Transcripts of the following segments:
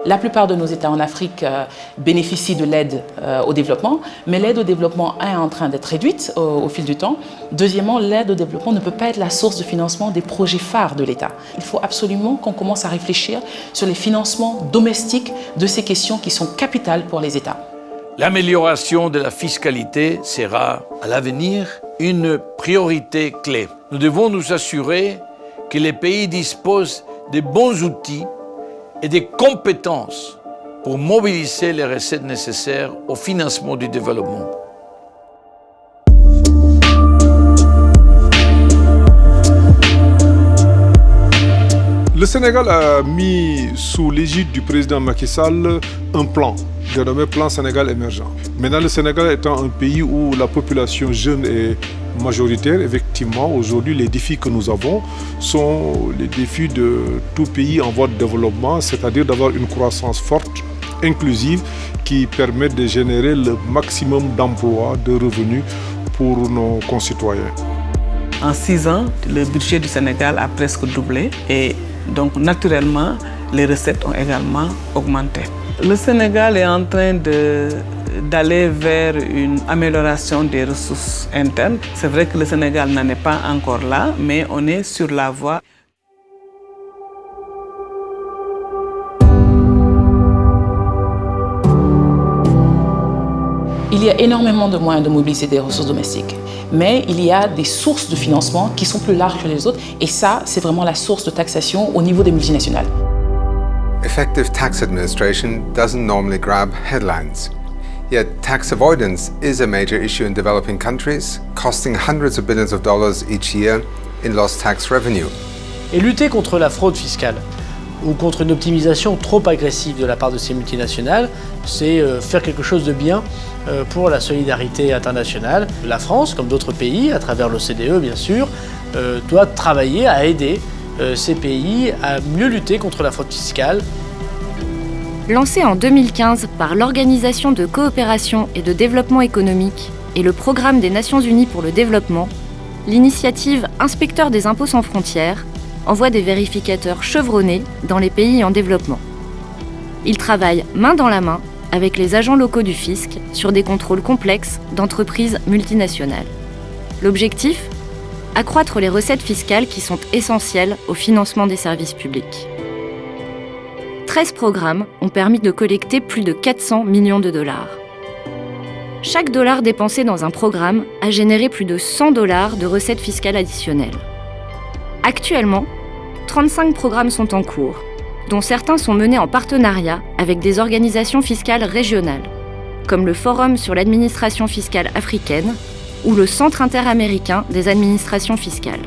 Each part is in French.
La plupart de nos États en Afrique bénéficient de l'aide au développement, mais l'aide au développement est en train d'être réduite au fil du temps. Deuxièmement, l'aide au développement ne peut pas être la source de financement des projets phares de l'État. Il faut absolument qu'on commence à réfléchir sur les financements domestiques de ces questions qui sont capitales pour les États. L'amélioration de la fiscalité sera, à l'avenir, une priorité clé. Nous devons nous assurer que les pays disposent de bons outils et des compétences pour mobiliser les recettes nécessaires au financement du développement. Le Sénégal a mis sous l'égide du président Macky Sall un plan, dénommé Plan Sénégal émergent. Maintenant, le Sénégal étant un pays où la population jeune est majoritaire, effectivement, aujourd'hui, les défis que nous avons sont les défis de tout pays en voie de développement, c'est-à-dire d'avoir une croissance forte, inclusive, qui permet de générer le maximum d'emplois, de revenus pour nos concitoyens. En 6 ans, le budget du Sénégal a presque doublé et donc naturellement, les recettes ont également augmenté. Le Sénégal est en train d'aller vers une amélioration des ressources internes. C'est vrai que le Sénégal n'en est pas encore là, mais on est sur la voie. Il y a énormément de moyens de mobiliser des ressources domestiques, mais il y a des sources de financement qui sont plus larges que les autres, et ça, c'est vraiment la source de taxation au niveau des multinationales. Effective tax administration doesn't normally grab headlines. Yet tax avoidance is a major issue in developing countries, costing hundreds of billions of dollars each year in lost tax revenue. Et lutter contre la fraude fiscale ou contre une optimisation trop agressive de la part de ces multinationales, c'est faire quelque chose de bien pour la solidarité internationale. La France, comme d'autres pays, à travers l'OCDE bien sûr, doit travailler à aider ces pays à mieux lutter contre la fraude fiscale. Lancée en 2015 par l'Organisation de coopération et de développement économique et le Programme des Nations Unies pour le développement, l'initiative Inspecteurs des impôts sans frontières envoie des vérificateurs chevronnés dans les pays en développement. Ils travaillent main dans la main avec les agents locaux du fisc sur des contrôles complexes d'entreprises multinationales. L'objectif ? Accroître les recettes fiscales qui sont essentielles au financement des services publics. 13 programmes ont permis de collecter plus de 400 millions de dollars. Chaque dollar dépensé dans un programme a généré plus de 100 dollars de recettes fiscales additionnelles. Actuellement, 35 programmes sont en cours, dont certains sont menés en partenariat avec des organisations fiscales régionales, comme le Forum sur l'administration fiscale africaine ou le Centre interaméricain des administrations fiscales.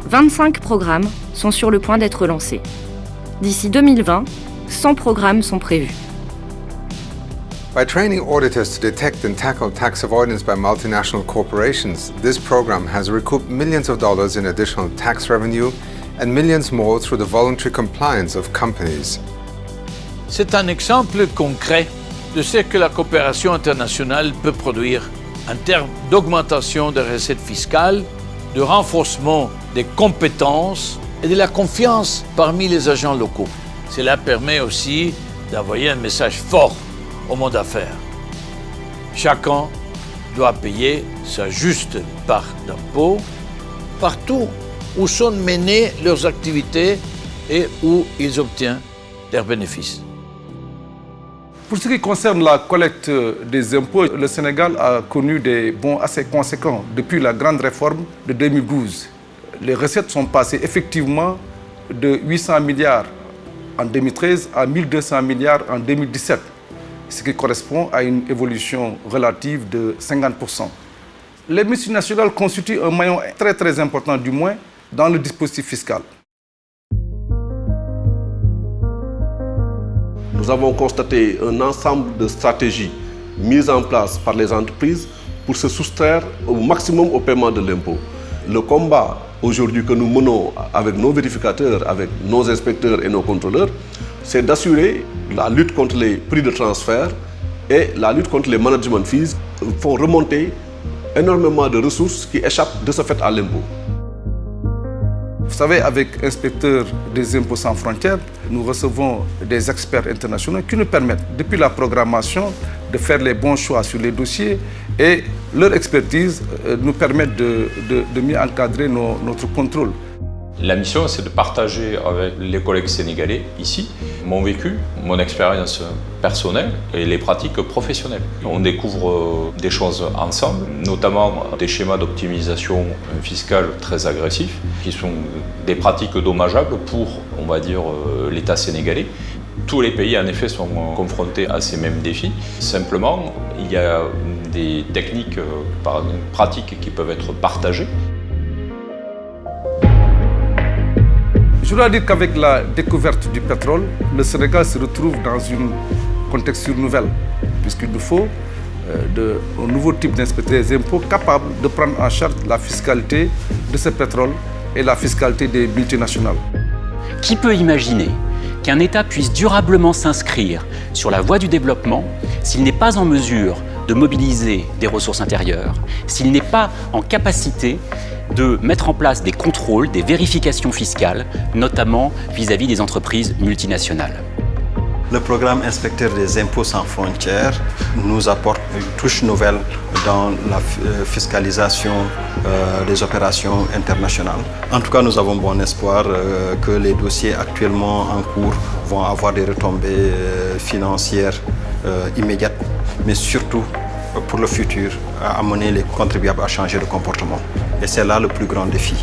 25 programmes sont sur le point d'être lancés. D'ici 2020, 100 programmes sont prévus. By training auditors to detect and tackle tax avoidance by multinational corporations, this program has recouped millions of dollars in additional tax revenue and millions more through the voluntary compliance of companies. C'est un exemple concret de ce que la coopération internationale peut produire en termes d'augmentation des recettes fiscales, de renforcement des compétences et de la confiance parmi les agents locaux. Cela permet aussi d'envoyer un message fort au monde d'affaires. Chacun doit payer sa juste part d'impôts partout où sont menées leurs activités et où ils obtiennent leurs bénéfices. Pour ce qui concerne la collecte des impôts, le Sénégal a connu des bons assez conséquents depuis la grande réforme de 2012. Les recettes sont passées effectivement de 800 milliards en 2013 à 1200 milliards en 2017, ce qui correspond à une évolution relative de 50%. Les multinationales constituent un maillon très important du moins dans le dispositif fiscal. Nous avons constaté un ensemble de stratégies mises en place par les entreprises pour se soustraire au maximum au paiement de l'impôt. Le combat aujourd'hui que nous menons avec nos vérificateurs, avec nos inspecteurs et nos contrôleurs, c'est d'assurer la lutte contre les prix de transfert et la lutte contre les management fees font remonter énormément de ressources qui échappent de ce fait à l'impôt. Vous savez, avec Inspecteur des impôts sans frontières, nous recevons des experts internationaux qui nous permettent, depuis la programmation, de faire les bons choix sur les dossiers et leur expertise nous permet de mieux encadrer notre contrôle. La mission, c'est de partager avec les collègues sénégalais ici mon vécu, mon expérience personnelle et les pratiques professionnelles. On découvre des choses ensemble, notamment des schémas d'optimisation fiscale très agressifs, qui sont des pratiques dommageables pour, on va dire, l'État sénégalais. Tous les pays, en effet, sont confrontés à ces mêmes défis. Simplement, il y a des techniques, pratiques qui peuvent être partagées. Je dois dire qu'avec la découverte du pétrole, le Sénégal se retrouve dans une contexture nouvelle, puisqu'il nous faut un nouveau type d'inspecteur des impôts capable de prendre en charge la fiscalité de ce pétrole et la fiscalité des multinationales. Qui peut imaginer qu'un État puisse durablement s'inscrire sur la voie du développement s'il n'est pas en mesure de mobiliser des ressources intérieures, s'il n'est pas en capacité de mettre en place des contrôles, des vérifications fiscales, notamment vis-à-vis des entreprises multinationales. Le programme Inspecteur des impôts sans frontières nous apporte une touche nouvelle dans la fiscalisation des opérations internationales. En tout cas, nous avons bon espoir que les dossiers actuellement en cours vont avoir des retombées financières immédiates, mais surtout pour le futur, à amener les contribuables à changer de comportement. Et c'est là le plus grand défi.